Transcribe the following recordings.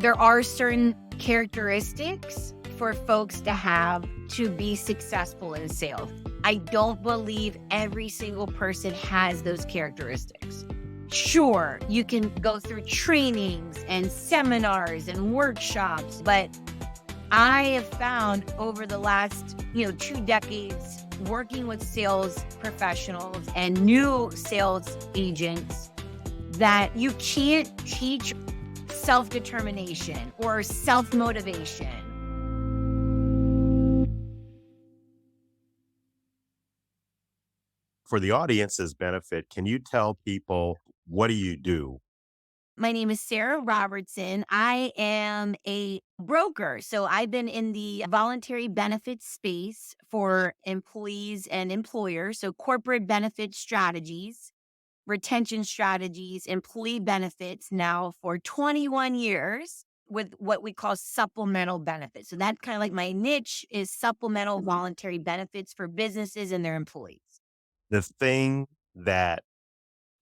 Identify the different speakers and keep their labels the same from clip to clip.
Speaker 1: There are certain characteristics for folks to have to be successful in sales. I don't believe every single person has those characteristics. Sure, you can go through trainings and seminars and workshops, but I have found over the last, 2 decades working with sales professionals and new sales agents that you can't teach self-determination or self-motivation.
Speaker 2: For the audience's benefit, can you tell people, what do you do?
Speaker 1: My name is Sarah Robertson. I am a broker. So I've been in the voluntary benefits space for employees and employers. So corporate benefit strategies, retention strategies, employee benefits now for 21 years with what we call supplemental benefits. So that's kind of like my niche is supplemental voluntary benefits for businesses and their employees.
Speaker 2: The thing that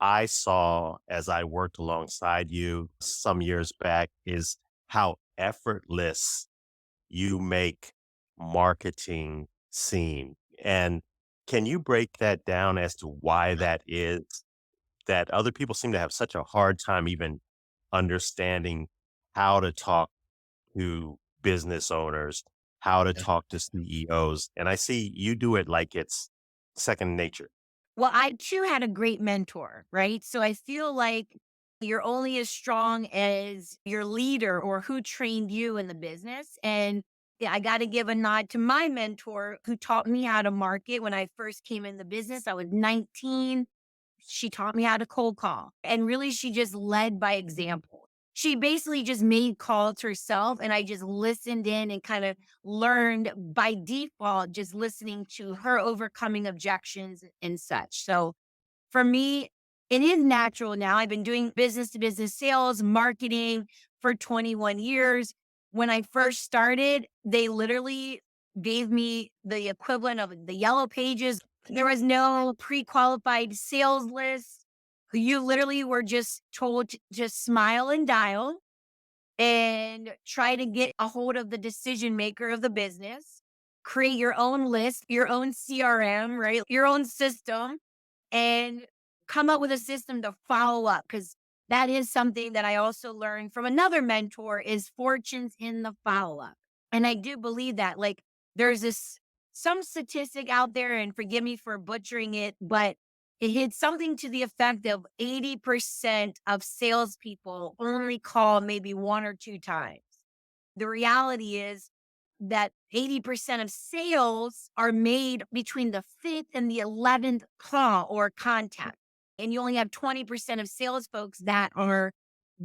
Speaker 2: I saw as I worked alongside you some years back is how effortless you make marketing seem. And can you break that down as to why that is, that other people seem to have such a hard time even understanding how to talk to business owners, how to talk to CEOs. And I see you do it like it's second nature.
Speaker 1: Well, I too had a great mentor, right? So I feel like you're only as strong as your leader or who trained you in the business. And yeah, I got to give a nod to my mentor who taught me how to market when I first came in the business. I was 19. She taught me how to cold call. And really, she just led by example. She basically just made calls herself, and I just listened in and kind of learned by default, just listening to her overcoming objections and such. So for me, it is natural now. I've been doing business to business sales, marketing for 21 years. When I first started, they literally gave me the equivalent of the yellow pages. There was no pre-qualified sales list. You literally were just told to just smile and dial and try to get a hold of the decision maker of the business, create your own list, your own CRM, right? Your own system, and come up with a system to follow up. Because that is something that I also learned from another mentor is fortunes in the follow-up. And I do believe that like there's some statistic out there, and forgive me for butchering it, but it hit something to the effect of 80% of salespeople only call maybe 1 or 2 times. The reality is that 80% of sales are made between the 5th and the 11th call or contact. And you only have 20% of sales folks that are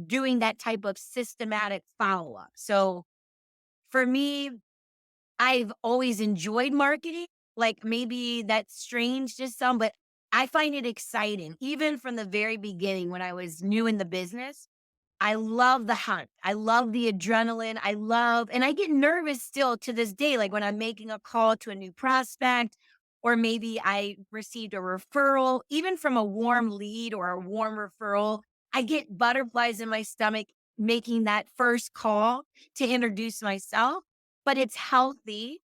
Speaker 1: doing that type of systematic follow-up. So for me, I've always enjoyed marketing. Like maybe that's strange to some, but I find it exciting. Even from the very beginning when I was new in the business, I love the hunt. I love the adrenaline. And I get nervous still to this day. Like when I'm making a call to a new prospect, or maybe I received a referral, even from a warm lead or a warm referral, I get butterflies in my stomach making that first call to introduce myself, but it's healthy.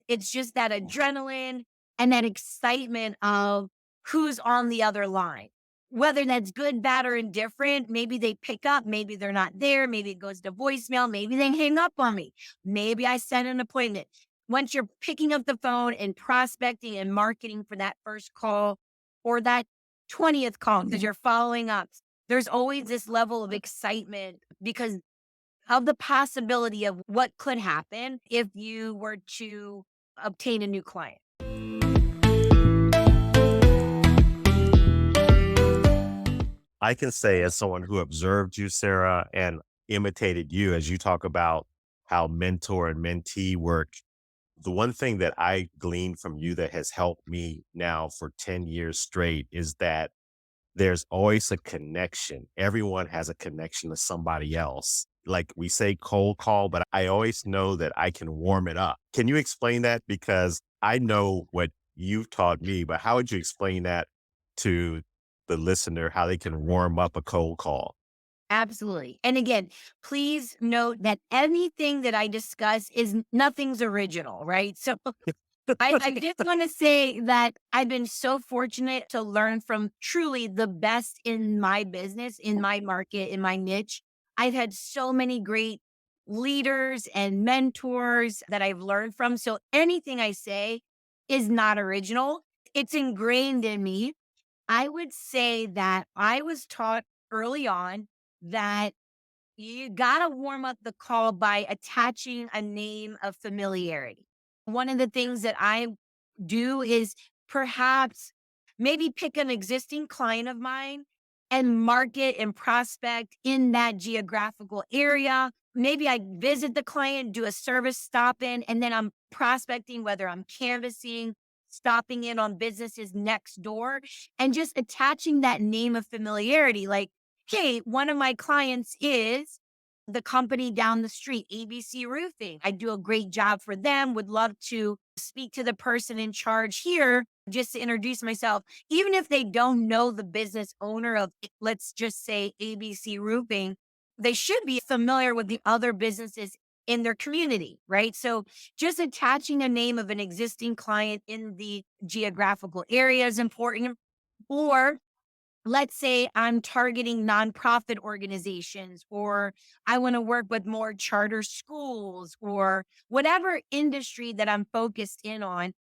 Speaker 1: It's just that adrenaline and that excitement of who's on the other line. Whether that's good, bad, or indifferent, maybe they pick up, maybe they're not there, maybe it goes to voicemail, maybe they hang up on me, maybe I set an appointment. Once you're picking up the phone and prospecting and marketing for that first call or that 20th call because you're following up, there's always this level of excitement because of the possibility of what could happen if you were to obtain a new client.
Speaker 2: I can say, as someone who observed you, Sarah, and imitated you as you talk about how mentor and mentee work, the one thing that I gleaned from you that has helped me now for 10 years straight is that there's always a connection. Everyone has a connection to somebody else. Like we say cold call, but I always know that I can warm it up. Can you explain that? Because I know what you've taught me, but how would you explain that to the listener, how they can warm up a cold call?
Speaker 1: Absolutely. And again, please note that anything that I discuss is nothing's original, right? So I just want to say that I've been so fortunate to learn from truly the best in my business, in my market, in my niche. I've had so many great leaders and mentors that I've learned from. So anything I say is not original, it's ingrained in me. I would say that I was taught early on that you got to warm up the call by attaching a name of familiarity. One of the things that I do is perhaps maybe pick an existing client of mine and market and prospect in that geographical area. Maybe I visit the client, do a service stop in, and then I'm prospecting, whether I'm canvassing, stopping in on businesses next door, and just attaching that name of familiarity. Like, hey, one of my clients is the company down the street, ABC Roofing. I do a great job for them. Would love to speak to the person in charge here just to introduce myself. Even if they don't know the business owner of, let's just say, ABC Roofing, they should be familiar with the other businesses in their community, right? So just attaching a name of an existing client in the geographical area is important. Or let's say I'm targeting nonprofit organizations, or I want to work with more charter schools, or whatever industry that I'm focused in on.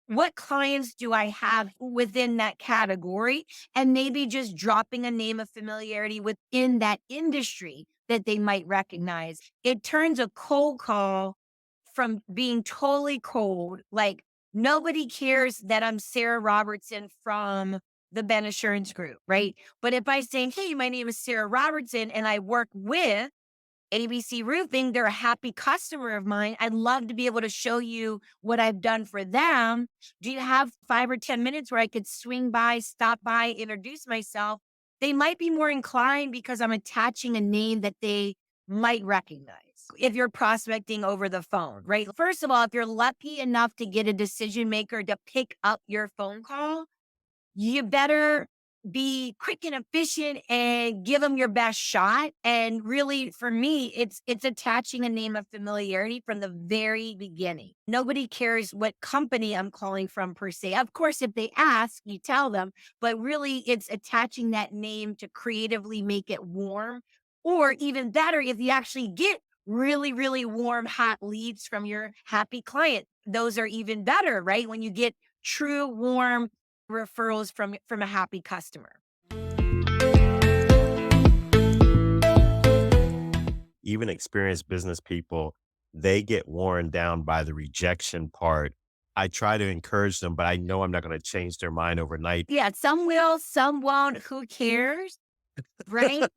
Speaker 1: What clients do I have within that category? And maybe just dropping a name of familiarity within that industry that they might recognize. It turns a cold call from being totally cold, like nobody cares that I'm Sarah Robertson from the Benassurance group, right? But if I say, hey, my name is Sarah Robertson and I work with ABC Roofing, they're a happy customer of mine. I'd love to be able to show you what I've done for them. Do you have 5 or 10 minutes where I could swing by, stop by, introduce myself? They might be more inclined because I'm attaching a name that they might recognize if you're prospecting over the phone, right? First of all, if you're lucky enough to get a decision maker to pick up your phone call, you better be quick and efficient and give them your best shot. And really, for me, it's attaching a name of familiarity from the very beginning. Nobody cares what company I'm calling from per se. Of course, if they ask, you tell them, but really it's attaching that name to creatively make it warm. Or even better, if you actually get really, really warm, hot leads from your happy client, those are even better, right? When you get true, warm referrals from a happy customer.
Speaker 2: Even experienced business people, they get worn down by the rejection part. I try to encourage them, but I know I'm not going to change their mind overnight.
Speaker 1: Yeah, some will, some won't. Who cares? Right?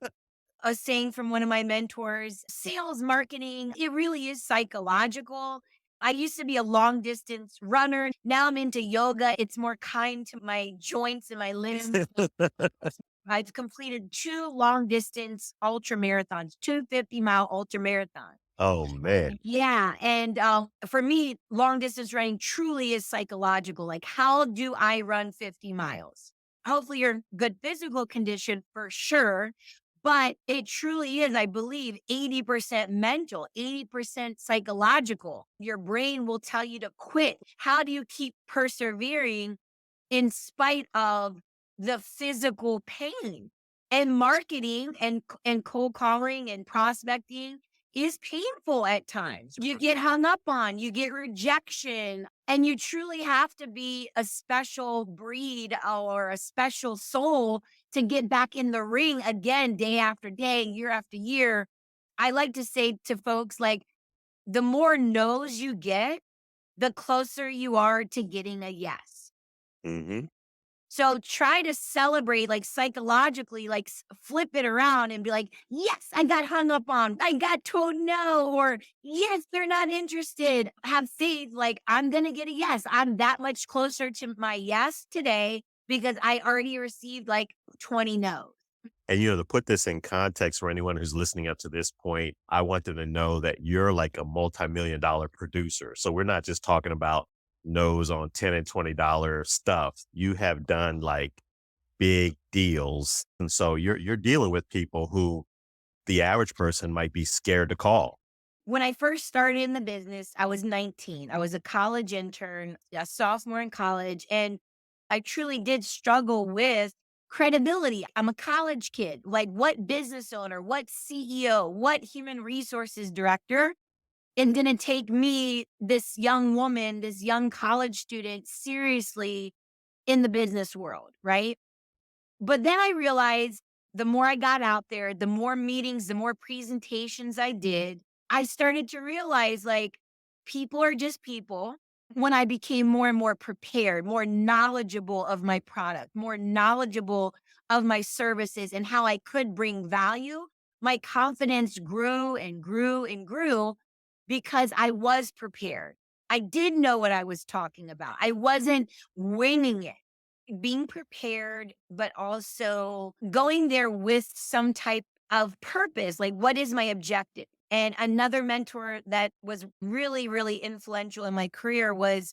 Speaker 1: A saying from one of my mentors, sales marketing, it really is psychological. I used to be a long distance runner. Now I'm into yoga. It's more kind to my joints and my limbs. I've completed 2 long distance ultra marathons, 250-mile ultra marathons.
Speaker 2: Oh man.
Speaker 1: Yeah. And for me, long distance running truly is psychological. Like, how do I run 50 miles? Hopefully, you're in good physical condition for sure. But it truly is, I believe, 80% mental, 80% psychological. Your brain will tell you to quit. How do you keep persevering in spite of the physical pain? And marketing and cold calling and prospecting is painful at times. You get hung up on, you get rejection, and you truly have to be a special breed or a special soul to get back in the ring again, day after day, year after year. I like to say to folks, like, the more no's you get, the closer you are to getting a yes.
Speaker 2: Hmm.
Speaker 1: So try to celebrate, like, psychologically, like, flip it around and be like, yes, I got hung up on. I got told no, or yes, they're not interested. Have faith. Like, I'm going to get a yes. I'm that much closer to my yes today because I already received like 20 no's.
Speaker 2: And, to put this in context for anyone who's listening up to this point, I want them to know that you're like a multi-million-dollar producer. So we're not just talking about no's on $10 and $20 stuff. You have done like big deals. And so you're dealing with people who the average person might be scared to call.
Speaker 1: When I first started in the business, I was 19. I was a college intern, a sophomore in college, and I truly did struggle with credibility. I'm a college kid. Like, what business owner, what CEO, what human resources director and didn't take me, this young woman, this young college student, seriously in the business world, right? But then I realized the more I got out there, the more meetings, the more presentations I did, I started to realize like people are just people. When I became more and more prepared, more knowledgeable of my product, more knowledgeable of my services and how I could bring value, my confidence grew and grew and grew because I was prepared. I did know what I was talking about. I wasn't winging it, being prepared, but also going there with some type of purpose. Like, what is my objective? And another mentor that was really, really influential in my career was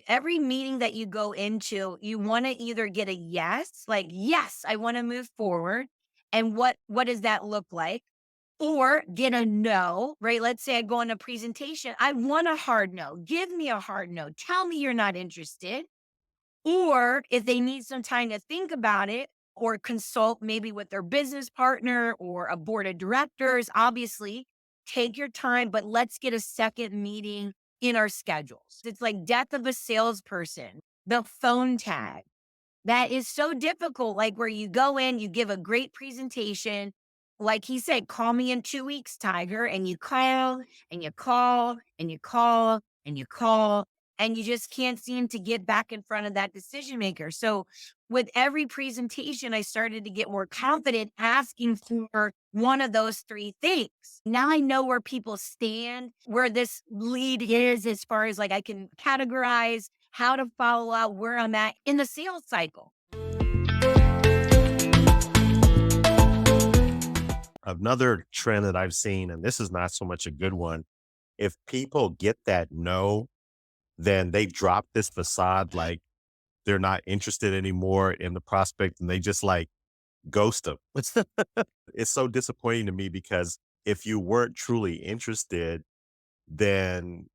Speaker 1: every meeting that you go into, you want to either get a yes, like, yes, I want to move forward. And what does that look like? Or get a no, right? Let's say I go on a presentation. I want a hard no. Give me a hard no. Tell me you're not interested. Or if they need some time to think about it or consult maybe with their business partner or a board of directors, obviously take your time, but let's get a second meeting in our schedules. It's like death of a salesperson, the phone tag. That is so difficult, like, where you go in, you give a great presentation. Like he said, "Call me in 2 weeks, Tiger," and you call, and you call, and you call, and you call, and you just can't seem to get back in front of that decision maker. So, with every presentation, I started to get more confident asking for one of those 3 things. Now I know where people stand, where this lead is as far as, like, I can categorize how to follow up, where I'm at in the sales cycle.
Speaker 2: Another trend that I've seen, and this is not so much a good one, if people get that no, then they drop this facade like they're not interested anymore in the prospect and they just like ghost them. It's so disappointing to me because if you weren't truly interested, then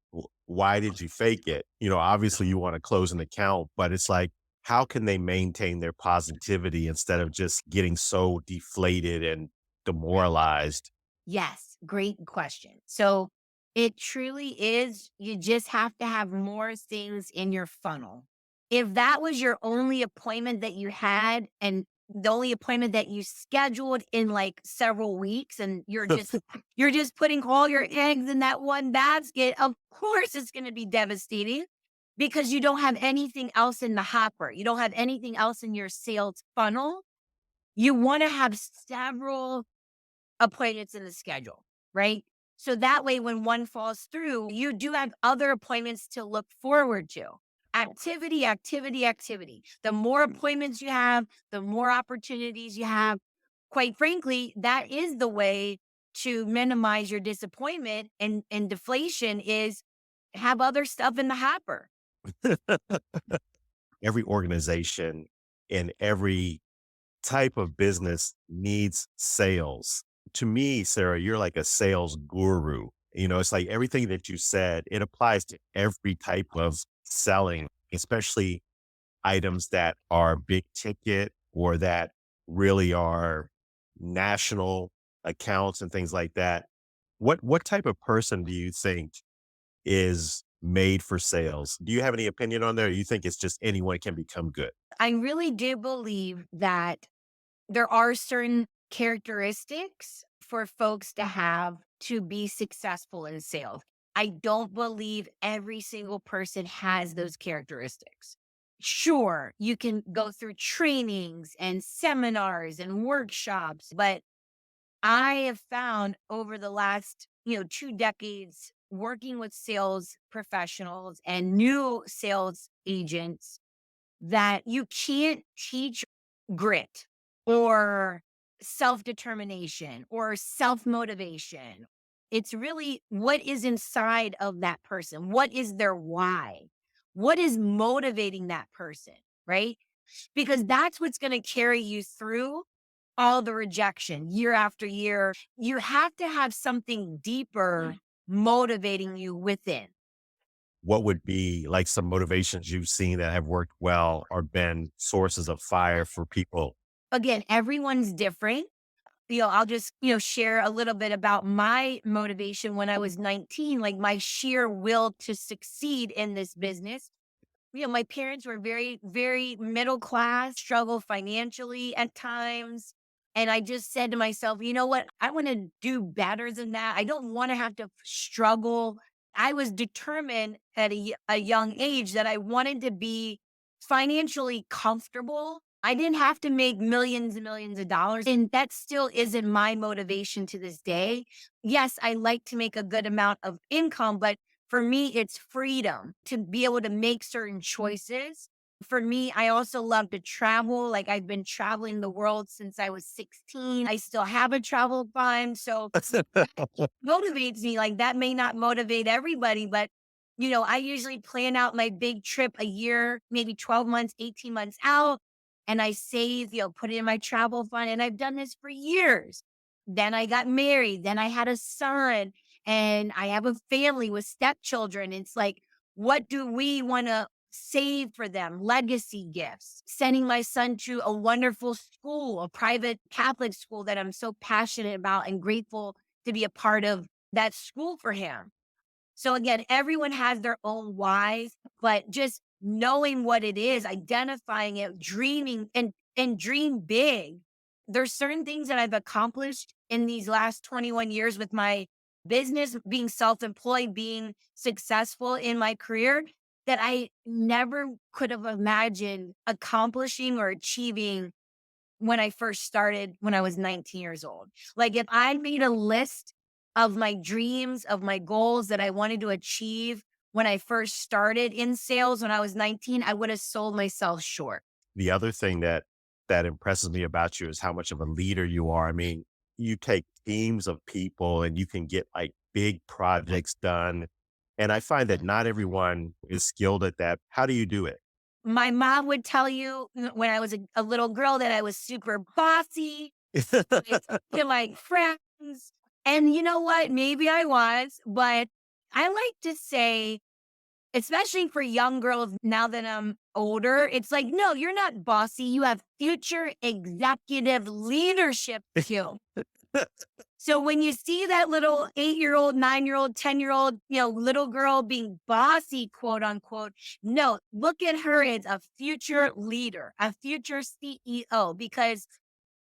Speaker 2: why did you fake it? Obviously you want to close an account, but it's like, how can they maintain their positivity instead of just getting so deflated and demoralized?
Speaker 1: Yes, great question. So it truly is, you just have to have more things in your funnel. If that was your only appointment that you had and the only appointment that you scheduled in like several weeks and you're just putting all your eggs in that one basket, of course it's going to be devastating because you don't have anything else in the hopper. You don't have anything else in your sales funnel. You want to have several appointments in the schedule, right? So that way, when one falls through, you do have other appointments to look forward to. Activity, activity, activity. The more appointments you have, the more opportunities you have. Quite frankly, that is the way to minimize your disappointment and deflation is have other stuff in the hopper.
Speaker 2: Every organization and every type of business needs sales. To me, Sarah, you're like a sales guru. It's like everything that you said, it applies to every type of selling, especially items that are big ticket or that really are national accounts and things like that. What type of person do you think is made for sales? Do you have any opinion on that? Or you think it's just anyone can become good?
Speaker 1: I really do believe that there are certain characteristics for folks to have to be successful in sales. I don't believe every single person has those characteristics. Sure, you can go through trainings and seminars and workshops, but I have found over the last, 2 decades working with sales professionals and new sales agents that you can't teach grit or self determination or self motivation. It's really what is inside of that person. What is their why? What is motivating that person? Right? Because that's what's going to carry you through all the rejection year after year. You have to have something deeper motivating you within.
Speaker 2: What would be like some motivations you've seen that have worked well or been sources of fire for people?
Speaker 1: Again, everyone's different. I'll just, share a little bit about my motivation when I was 19, like my sheer will to succeed in this business. My parents were very, very middle class, struggle financially at times. And I just said to myself, you know what? I want to do better than that. I don't want to have to struggle. I was determined at a young age that I wanted to be financially comfortable. I didn't have to make millions and millions of dollars. And that still isn't my motivation to this day. Yes, I like to make a good amount of income, but for me, it's freedom to be able to make certain choices. For me, I also love to travel. Like I've been traveling the world since I was 16. I still have a travel fund. So motivates me. Like that may not motivate everybody, but I usually plan out my big trip a year, maybe 12 months, 18 months out. And I save, put it in my travel fund. And I've done this for years. Then I got married. Then I had a son and I have a family with stepchildren. It's like, what do we want to save for them? Legacy gifts, sending my son to a wonderful school, a private Catholic school that I'm so passionate about and grateful to be a part of that school for him. So again, everyone has their own whys, but just knowing what it is, identifying it, dreaming and dream big. There's certain things that I've accomplished in these last 21 years with my business, being self-employed, being successful in my career that I never could have imagined accomplishing or achieving when I first started when I was 19 years old. Like if I made a list of my dreams, of my goals that I wanted to achieve when I first started in sales when I was 19, I would have sold myself short.
Speaker 2: The other thing that impresses me about you is how much of a leader you are. I mean, you take teams of people and you can get like big projects done. And I find that not everyone is skilled at that. How do you do it?
Speaker 1: My mom would tell you when I was a little girl that I was super bossy, to like friends. And you know what? Maybe I was, but I like to say, especially for young girls now that I'm older, it's like, no, you're not bossy. You have future executive leadership skills. So when you see that little 8-year-old, 9-year-old, 10-year-old, little girl being bossy, quote unquote, no, look at her as a future leader, a future CEO, because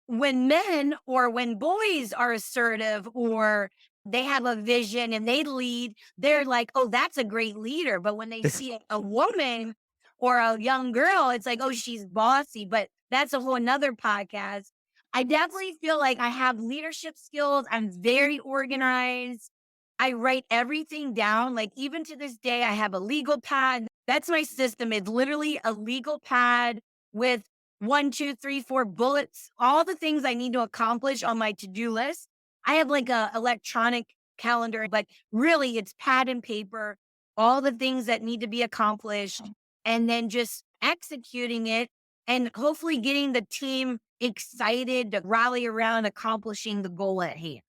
Speaker 1: when men or when boys are assertive or they have a vision and they lead, they're like, oh, that's a great leader. But when they see a woman or a young girl, it's like, oh, she's bossy. But that's a whole another podcast. I definitely feel like I have leadership skills. I'm very organized. I write everything down. Like even to this day, I have a legal pad. That's my system. It's literally a legal pad with 1, 2, 3, 4 bullets, all the things I need to accomplish on my to-do list. I have like a electronic calendar, but really it's pad and paper, all the things that need to be accomplished, and then just executing it and hopefully getting the team excited to rally around accomplishing the goal at hand.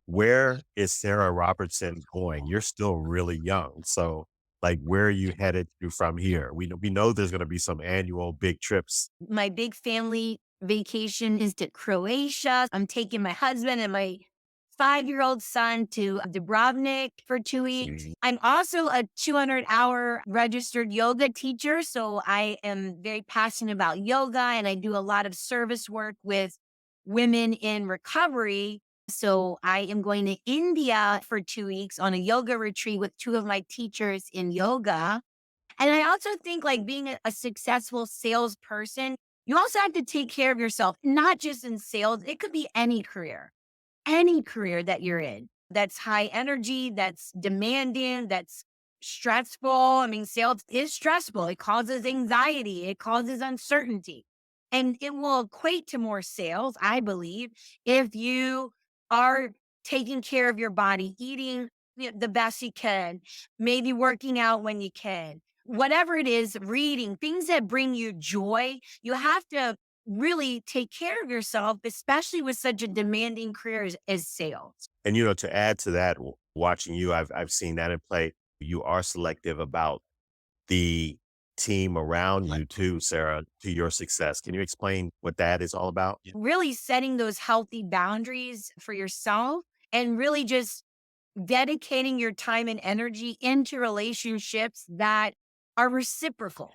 Speaker 2: Where is Sarah Robertson going? You're still really young. So like where are you headed to from here? We know there's going to be some annual big trips.
Speaker 1: My big family vacation is to Croatia. I'm taking my husband and my 5-year-old son to Dubrovnik for 2 weeks. I'm also a 200-hour registered yoga teacher. So I am very passionate about yoga and I do a lot of service work with women in recovery. So I am going to India for 2 weeks on a yoga retreat with two of my teachers in yoga. And I also think like being a successful salesperson, you also have to take care of yourself, not just in sales. It could be any career that you're in that's high energy, that's demanding, that's stressful. I mean, sales is stressful. It causes anxiety, it causes uncertainty, and it will equate to more sales, I believe, if you are taking care of your body, eating the best you can, maybe working out when you can, whatever it is, reading, things that bring you joy. You have to really take care of yourself, especially with such a demanding career as sales.
Speaker 2: And, to add to that, watching you, I've seen that in play. You are selective about the team around you too, Sarah, to your success. Can you explain what that is all about? Yeah.
Speaker 1: Really setting those healthy boundaries for yourself and really just dedicating your time and energy into relationships that are reciprocal.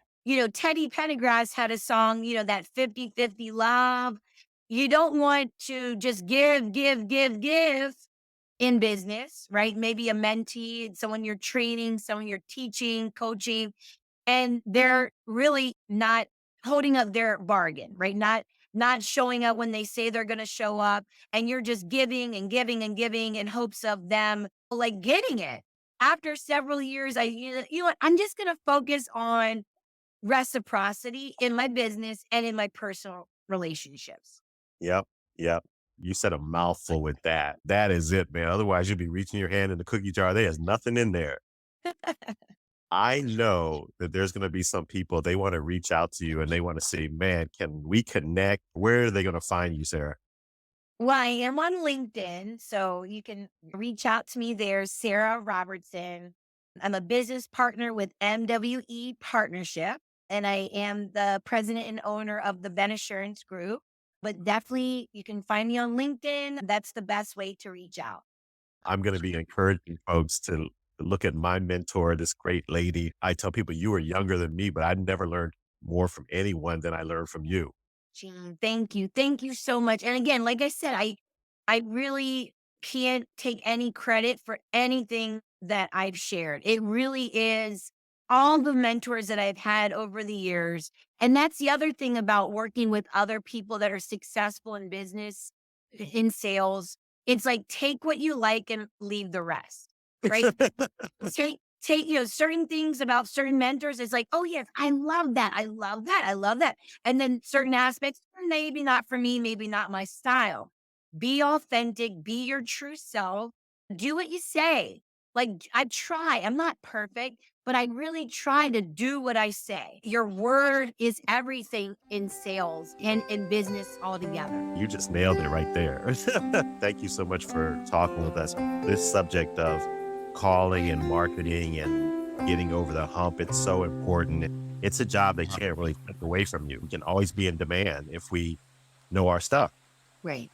Speaker 1: Teddy Pendergrass had a song, that 50-50 love. You don't want to just give, give, give, give in business, right? Maybe a mentee, someone you're training, someone you're teaching, coaching, and they're really not holding up their bargain, right? Not showing up when they say they're going to show up, and you're just giving and giving and giving in hopes of them like getting it. After several years, you know what? I'm just going to focus on reciprocity in my business and in my personal relationships.
Speaker 2: Yep. Yep. You said a mouthful with that. That is it, man. Otherwise, you'll be reaching your hand in the cookie jar. There's nothing in there. I know that there's going to be some people, they want to reach out to you and they want to say, man, can we connect? Where are they going to find you, Sarah?
Speaker 1: Well, I am on LinkedIn, so you can reach out to me there, Sarah Robertson. I'm a business partner with MWE Partnership, and I am the president and owner of the Benassurance Group. But definitely, you can find me on LinkedIn. That's the best way to reach out.
Speaker 2: I'm going to be encouraging folks to look at my mentor, this great lady. I tell people you were younger than me, but I never learned more from anyone than I learned from you.
Speaker 1: Gene, thank you. Thank you so much. And again, like I said, I really can't take any credit for anything that I've shared. It really is all the mentors that I've had over the years. And that's the other thing about working with other people that are successful in business, in sales. It's like take what you like and leave the rest, right? Take certain things about certain mentors. It's like, oh yes, I love that. I love that. I love that. And then certain aspects, maybe not for me, maybe not my style. Be authentic, be your true self, do what you say. Like I try, I'm not perfect, but I really try to do what I say. Your word is everything in sales and in business altogether.
Speaker 2: You just nailed it right there. Thank you so much for talking with us. This subject of calling and marketing and getting over the hump, it's so important. It's a job they can't really take away from you. We can always be in demand if we know our stuff.
Speaker 1: Right.